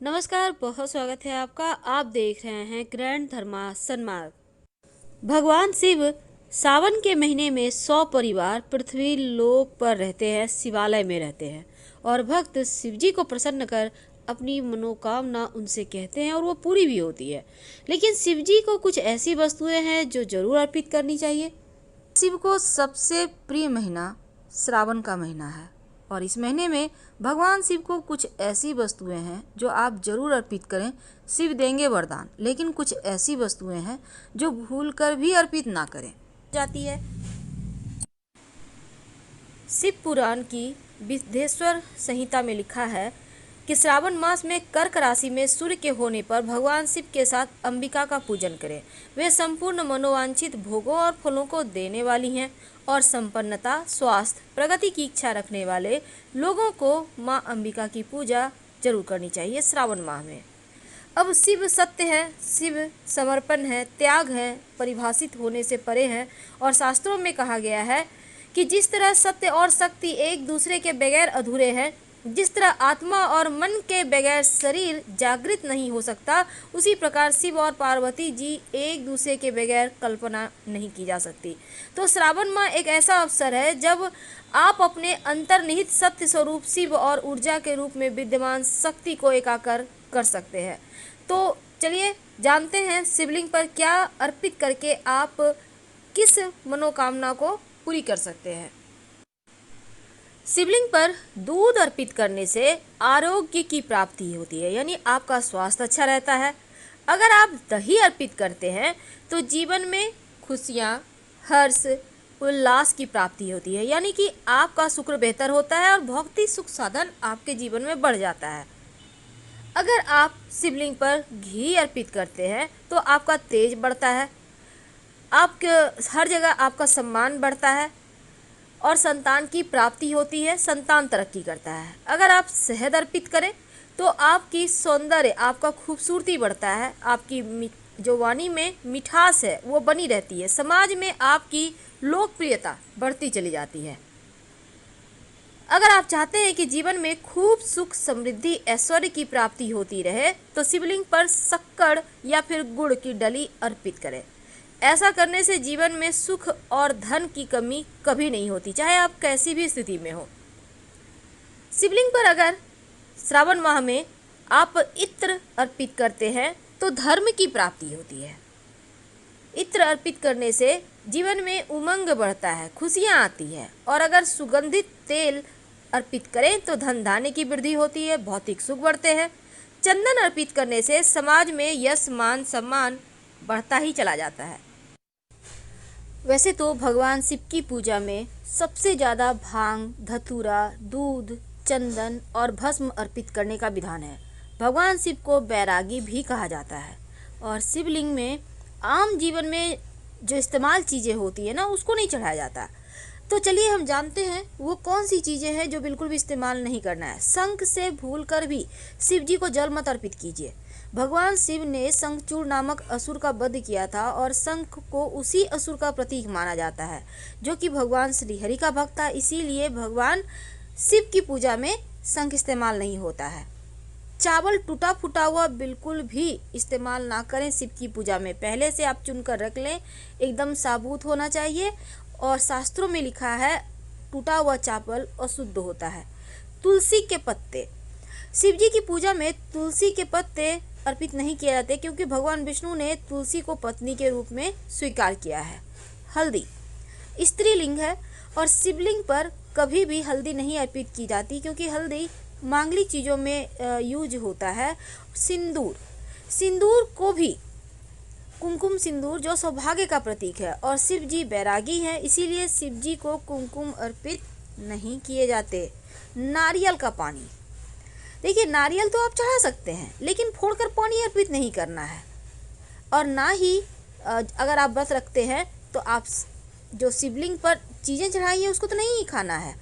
नमस्कार, बहुत स्वागत है आपका। आप देख रहे हैं ग्रैंड धर्मा सन्मार्ग। भगवान शिव सावन के महीने में 100 परिवार पृथ्वी लोक पर रहते हैं, शिवालय में रहते हैं और भक्त शिव जी को प्रसन्न कर अपनी मनोकामना उनसे कहते हैं और वो पूरी भी होती है। लेकिन शिव जी को कुछ ऐसी वस्तुएं हैं जो जरूर अर्पित करनी चाहिए। शिव को सबसे प्रिय महीना श्रावण का महीना है और इस महीने में भगवान शिव को कुछ ऐसी वस्तुएं हैं जो आप जरूर अर्पित करें। शिव देंगे वरदान, लेकिन कुछ ऐसी वस्तुएं हैं जो भूलकर भी अर्पित ना करें जाती है। शिव पुराण की विद्येश्वर संहिता में लिखा है कि श्रावण मास में कर्क राशि में सूर्य के होने पर भगवान शिव के साथ अंबिका का पूजन करें। वे संपूर्ण मनोवांछित भोगों और फलों को देने वाली हैं और संपन्नता, स्वास्थ्य, प्रगति की इच्छा रखने वाले लोगों को मां अंबिका की पूजा जरूर करनी चाहिए श्रावण माह में। अब शिव सत्य है, शिव समर्पण है, त्याग है, परिभाषित होने से परे है और शास्त्रों में कहा गया है कि जिस तरह सत्य और शक्ति एक दूसरे के बगैर अधूरे हैं, जिस तरह आत्मा और मन के बगैर शरीर जागृत नहीं हो सकता, उसी प्रकार शिव और पार्वती जी एक दूसरे के बगैर कल्पना नहीं की जा सकती। तो श्रावण माह एक ऐसा अवसर है जब आप अपने अंतर्निहित सत्य स्वरूप शिव और ऊर्जा के रूप में विद्यमान शक्ति को एकाकार कर सकते हैं। तो चलिए जानते हैं शिवलिंग पर क्या अर्पित करके आप किस मनोकामना को पूरी कर सकते हैं। शिवलिंग पर दूध अर्पित करने से आरोग्य की प्राप्ति होती है, यानी आपका स्वास्थ्य अच्छा रहता है। अगर आप दही अर्पित करते हैं तो जीवन में खुशियाँ, हर्ष, उल्लास की प्राप्ति होती है, यानी कि आपका शुक्र बेहतर होता है और भौतिक सुख साधन आपके जीवन में बढ़ जाता है। अगर आप शिवलिंग पर घी अर्पित करते हैं तो आपका तेज बढ़ता है, आपके हर जगह आपका सम्मान बढ़ता है और संतान की प्राप्ति होती है, संतान तरक्की करता है। अगर आप शहद अर्पित करें तो आपकी सौंदर्य, आपका खूबसूरती बढ़ता है, आपकी जो वाणी में मिठास है वो बनी रहती है, समाज में आपकी लोकप्रियता बढ़ती चली जाती है। अगर आप चाहते हैं कि जीवन में खूब सुख, समृद्धि, ऐश्वर्य की प्राप्ति होती रहे तो शिवलिंग पर शक्कर या फिर गुड़ की डली अर्पित करें। ऐसा करने से जीवन में सुख और धन की कमी कभी नहीं होती, चाहे आप कैसी भी स्थिति में हो। शिवलिंग पर अगर श्रावण माह में आप इत्र अर्पित करते हैं तो धर्म की प्राप्ति होती है। इत्र अर्पित करने से जीवन में उमंग बढ़ता है, खुशियाँ आती है। और अगर सुगंधित तेल अर्पित करें तो धन धान्य की वृद्धि होती है, भौतिक सुख बढ़ते हैं। चंदन अर्पित करने से समाज में यश, मान, सम्मान बढ़ता ही चला जाता है। वैसे तो भगवान शिव की पूजा में सबसे ज़्यादा भांग, धतूरा, दूध, चंदन और भस्म अर्पित करने का विधान है। भगवान शिव को बैरागी भी कहा जाता है और शिवलिंग में आम जीवन में जो इस्तेमाल चीज़ें होती है ना, उसको नहीं चढ़ाया जाता। तो चलिए हम जानते हैं वो कौन सी चीज़ें हैं जो बिल्कुल भी इस्तेमाल नहीं करना है। शंख से भूलकर भी शिव जी को जल मत अर्पित कीजिए। भगवान शिव ने शंखचूड़ नामक असुर का वध किया था और शंख को उसी असुर का प्रतीक माना जाता है जो कि भगवान श्री हरि का भक्त था। इसीलिए भगवान शिव की पूजा में शंख इस्तेमाल नहीं होता है। चावल टूटा फूटा हुआ बिल्कुल भी इस्तेमाल ना करें शिव की पूजा में। पहले से आप चुनकर रख लें, एकदम साबुत होना चाहिए। और शास्त्रों में लिखा है टूटा हुआ चावल अशुद्ध होता है। तुलसी के पत्ते, शिव जी की पूजा में तुलसी के पत्ते अर्पित नहीं किए जाते क्योंकि भगवान विष्णु ने तुलसी को पत्नी के रूप में स्वीकार किया है। हल्दी स्त्रीलिंग है और शिवलिंग पर कभी भी हल्दी नहीं अर्पित की जाती क्योंकि हल्दी मांगलिक चीज़ों में यूज होता है। सिंदूर को भी कुमकुम सिंदूर जो सौभाग्य का प्रतीक है और शिव जी बैरागी हैं, इसीलिए शिव जी को कुमकुम अर्पित नहीं किए जाते। नारियल का पानी, देखिए नारियल तो आप चढ़ा सकते हैं लेकिन फोड़कर पानी अर्पित नहीं करना है। और ना ही अगर आप व्रत रखते हैं तो आप जो शिवलिंग पर चीज़ें चढ़ाई हैं उसको तो नहीं खाना है।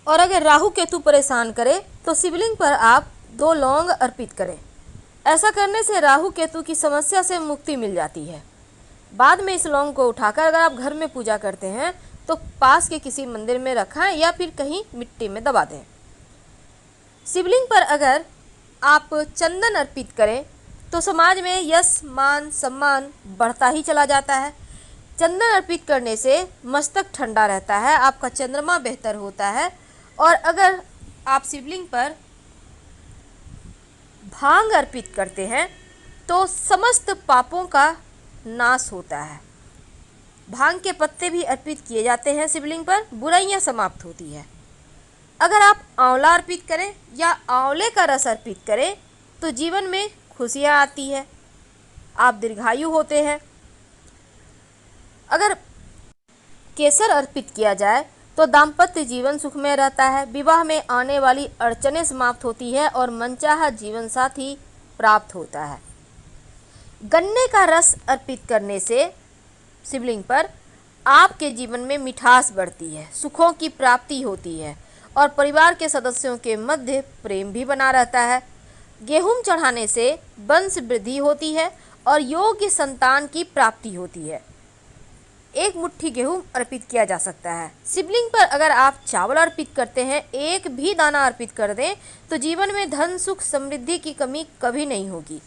और अगर राहु केतु परेशान करे तो शिवलिंग पर आप 2 लौंग अर्पित करें। ऐसा करने से राहु केतु की समस्या से मुक्ति मिल जाती है। बाद में इस लौंग को उठाकर अगर आप घर में पूजा करते हैं तो पास के किसी मंदिर में रखें या फिर कहीं मिट्टी में दबा दें। शिवलिंग पर अगर आप चंदन अर्पित करें तो समाज में यश मान सम्मान बढ़ता ही चला जाता है। चंदन अर्पित करने से मस्तक ठंडा रहता है, आपका चंद्रमा बेहतर होता है। और अगर आप शिवलिंग पर भांग अर्पित करते हैं तो समस्त पापों का नाश होता है। भांग के पत्ते भी अर्पित किए जाते हैं शिवलिंग पर, बुराइयां समाप्त होती है। अगर आप आंवला अर्पित करें या आंवले का रस अर्पित करें तो जीवन में खुशियां आती है, आप दीर्घायु होते हैं। अगर केसर अर्पित किया जाए तो दाम्पत्य जीवन सुखमय रहता है, विवाह में आने वाली अड़चनें समाप्त होती है और मनचाहा जीवन साथी प्राप्त होता है। गन्ने का रस अर्पित करने से शिवलिंग पर आपके जीवन में मिठास बढ़ती है, सुखों की प्राप्ति होती है और परिवार के सदस्यों के मध्य प्रेम भी बना रहता है। गेहूं चढ़ाने से वंश वृद्धि होती है और योग्य संतान की प्राप्ति होती है। एक मुट्ठी गेहूं अर्पित किया जा सकता है। शिवलिंग पर अगर आप चावल अर्पित करते हैं, एक भी दाना अर्पित कर दें तो जीवन में धन सुख समृद्धि की कमी कभी नहीं होगी।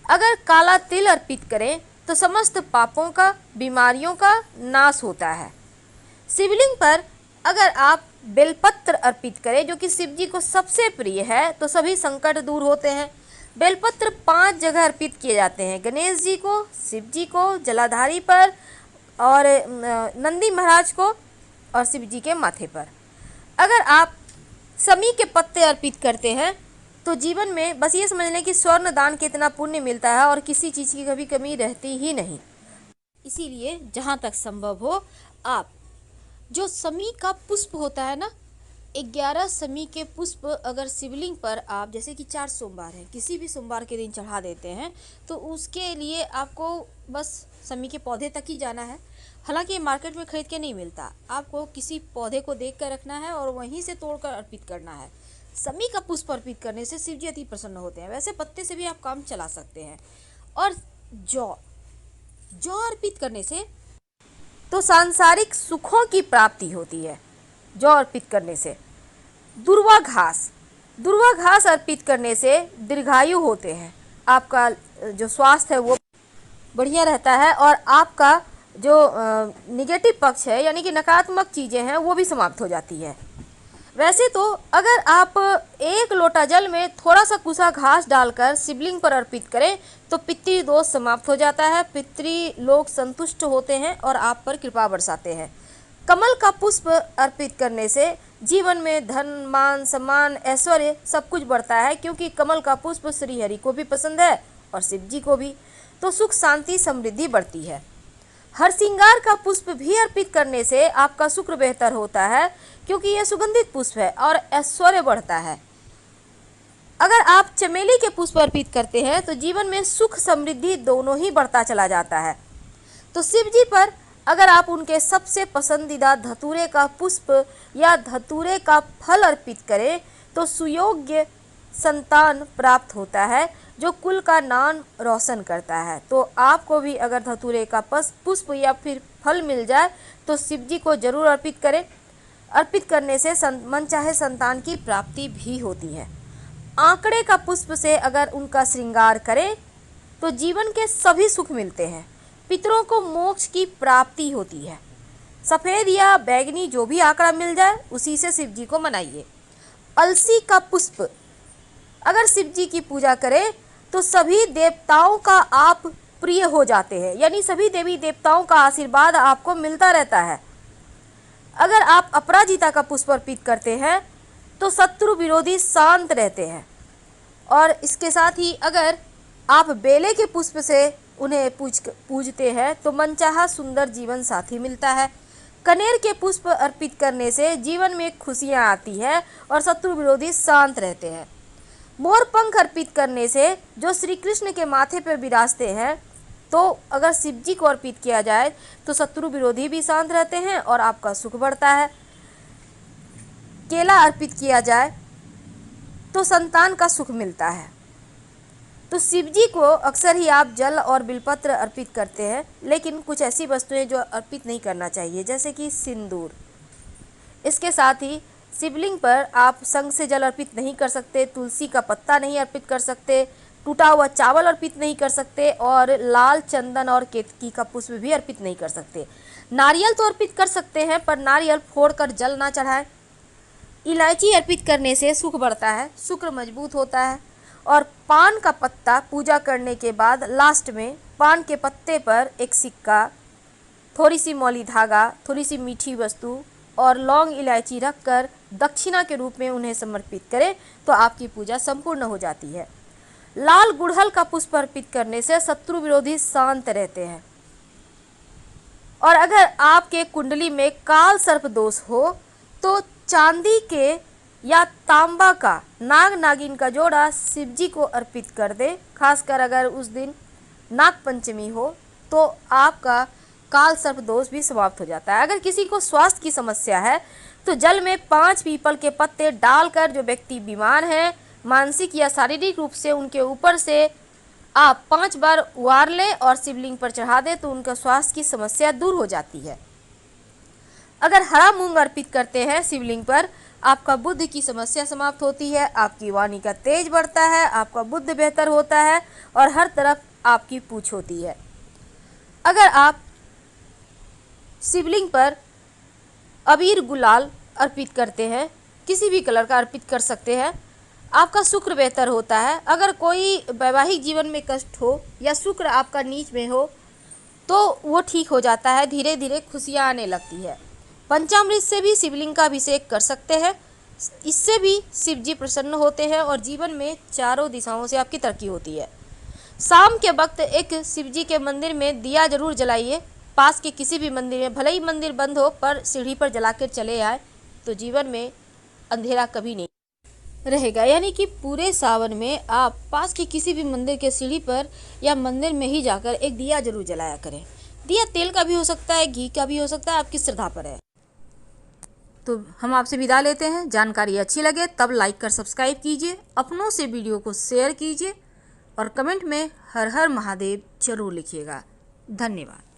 अगर काला तिल अर्पित करें तो समस्त पापों का, बीमारियों का नाश होता है। शिवलिंग पर अगर आप बेलपत्र अर्पित करें, जो कि शिव जी को सबसे प्रिय है, तो सभी संकट दूर होते हैं। बेलपत्र 5 जगह अर्पित किए जाते हैं, गणेश जी को, शिव जी को, जलाधारी पर और नंदी महाराज को और शिव जी के माथे पर। अगर आप समी के पत्ते अर्पित करते हैं तो जीवन में बस ये समझ लें कि स्वर्ण दान के इतना पुण्य मिलता है और किसी चीज़ की कभी कमी रहती ही नहीं। इसीलिए जहाँ तक संभव हो आप जो समी का पुष्प होता है ना, 11 समी के पुष्प अगर शिवलिंग पर आप, जैसे कि 4 सोमवार है, किसी भी सोमवार के दिन चढ़ा देते हैं तो उसके लिए आपको बस समी के पौधे तक ही जाना है। हालांकि ये मार्केट में खरीद के नहीं मिलता, आपको किसी पौधे को देख कर रखना है और वहीं से तोड़कर अर्पित करना है। समी का पुष्प अर्पित करने से शिव जी अति प्रसन्न होते हैं। वैसे पत्ते से भी आप काम चला सकते हैं। और जौ अर्पित करने से तो सांसारिक सुखों की प्राप्ति होती है। जौ अर्पित करने से दुर्वा घास अर्पित करने से दीर्घायु होते हैं, आपका जो स्वास्थ्य है वो बढ़िया रहता है और आपका जो निगेटिव पक्ष है यानी कि नकारात्मक चीज़ें हैं वो भी समाप्त हो जाती है। वैसे तो अगर आप 1 लोटा जल में थोड़ा सा कुसा घास डालकर शिवलिंग पर अर्पित करें तो पितृ दोष समाप्त हो जाता है, पितृ लोग संतुष्ट होते हैं और आप पर कृपा बरसाते हैं। कमल का पुष्प अर्पित करने से जीवन में धन मान सम्मान ऐश्वर्य सब कुछ बढ़ता है, क्योंकि कमल का पुष्प श्री हरि को भी पसंद है और शिव जी को भी, तो सुख शांति समृद्धि बढ़ती है। हरसिंगार का पुष्प भी अर्पित करने से आपका शुक्र बेहतर होता है, क्योंकि यह सुगंधित पुष्प है और ऐश्वर्य बढ़ता है। अगर आप चमेली के पुष्प अर्पित करते हैं तो जीवन में सुख समृद्धि दोनों ही बढ़ता चला जाता है। तो शिव जी पर अगर आप उनके सबसे पसंदीदा धतूरे का पुष्प या धतूरे का फल अर्पित करें तो सुयोग्य संतान प्राप्त होता है, जो कुल का नाम रोशन करता है। तो आपको भी अगर धतूरे का पुष्प या फिर फल मिल जाए तो शिव जी को जरूर अर्पित करें। अर्पित करने से मनचाहे संतान की प्राप्ति भी होती है। आंकड़े का पुष्प से अगर उनका श्रृंगार करें तो जीवन के सभी सुख मिलते हैं, पितरों को मोक्ष की प्राप्ति होती है। सफ़ेद या बैगनी जो भी आंकड़ा मिल जाए उसी से शिव जी को मनाइए। अलसी का पुष्प अगर शिव जी की पूजा करें तो सभी देवताओं का आप प्रिय हो जाते हैं, यानी सभी देवी देवताओं का आशीर्वाद आपको मिलता रहता है। अगर आप अपराजिता का पुष्प अर्पित करते हैं तो शत्रु विरोधी शांत रहते हैं। और इसके साथ ही अगर आप बेले के पुष्प से उन्हें पूजते हैं तो मनचाहा सुंदर जीवन साथी मिलता है। कनेर के पुष्प अर्पित करने से जीवन में खुशियाँ आती है और शत्रु विरोधी शांत रहते हैं। मोर पंख अर्पित करने से जो श्री कृष्ण के माथे पर विराजते हैं, तो अगर शिव जी को अर्पित किया जाए तो शत्रु विरोधी भी शांत रहते हैं और आपका सुख बढ़ता है। केला अर्पित किया जाए तो संतान का सुख मिलता है। तो शिव जी को अक्सर ही आप जल और बिलपत्र अर्पित करते हैं, लेकिन कुछ ऐसी वस्तुएं जो अर्पित नहीं करना चाहिए, जैसे कि सिंदूर। इसके साथ ही शिवलिंग पर आप शंख से जल अर्पित नहीं कर सकते, तुलसी का पत्ता नहीं अर्पित कर सकते, टूटा हुआ चावल अर्पित नहीं कर सकते और लाल चंदन और केतकी का पुष्प भी अर्पित नहीं कर सकते। नारियल तो अर्पित कर सकते हैं, पर नारियल फोड़कर जल ना चढ़ाएं। इलायची अर्पित करने से सुख बढ़ता है, शुक्र मजबूत होता है। और पान का पत्ता पूजा करने के बाद लास्ट में पान के पत्ते पर एक सिक्का, थोड़ी सी मौली धागा, थोड़ी सी मीठी वस्तु और लौंग इलायची रखकर दक्षिणा के रूप में उन्हें समर्पित करें तो आपकी पूजा संपूर्ण हो जाती है। लाल गुड़हल का पुष्प अर्पित करने से शत्रु विरोधी शांत रहते हैं। और अगर आपके कुंडली में काल सर्प दोष हो तो चांदी के या तांबा का नाग नागिन का जोड़ा शिव जी को अर्पित कर दे। खासकर अगर उस दिन नाग पंचमी हो तो आपका काल सर्प दोष भी समाप्त हो जाता है। अगर किसी को स्वास्थ्य की समस्या है तो जल में 5 पीपल के पत्ते डालकर जो व्यक्ति बीमार है मानसिक या शारीरिक रूप से, उनके ऊपर से आप 5 बार उबार लें और शिवलिंग पर चढ़ा दें तो उनका स्वास्थ्य की समस्या दूर हो जाती है। अगर हरा मूंग अर्पित करते हैं शिवलिंग पर, आपका बुद्धि की समस्या समाप्त होती है, आपकी वाणी का तेज बढ़ता है, आपका बुद्धि बेहतर होता है और हर तरफ आपकी पूछ होती है। अगर आप शिवलिंग पर अबीर गुलाल अर्पित करते हैं, किसी भी कलर का अर्पित कर सकते हैं, आपका शुक्र बेहतर होता है। अगर कोई वैवाहिक जीवन में कष्ट हो या शुक्र आपका नीच में हो तो वो ठीक हो जाता है, धीरे धीरे खुशियाँ आने लगती है। पंचामृत से भी शिवलिंग का अभिषेक कर सकते हैं, इससे भी शिव जी प्रसन्न होते हैं और जीवन में चारों दिशाओं से आपकी तरक्की होती है। शाम के वक्त एक शिव जी के मंदिर में दिया जरूर जलाइए। पास के किसी भी मंदिर में, भले ही मंदिर बंद हो, पर सीढ़ी पर जलाकर चले आए तो जीवन में अंधेरा कभी नहीं रहेगा। यानी कि पूरे सावन में आप पास के किसी भी मंदिर के सीढ़ी पर या मंदिर में ही जाकर एक दिया जरूर जलाया करें। दिया तेल का भी हो सकता है, घी का भी हो सकता है, आपकी श्रद्धा पर है। तो हम आपसे विदा लेते हैं। जानकारी अच्छी लगे तब लाइक कर सब्सक्राइब कीजिए, अपनों से वीडियो को शेयर कीजिए और कमेंट में हर हर महादेव जरूर लिखिएगा। धन्यवाद।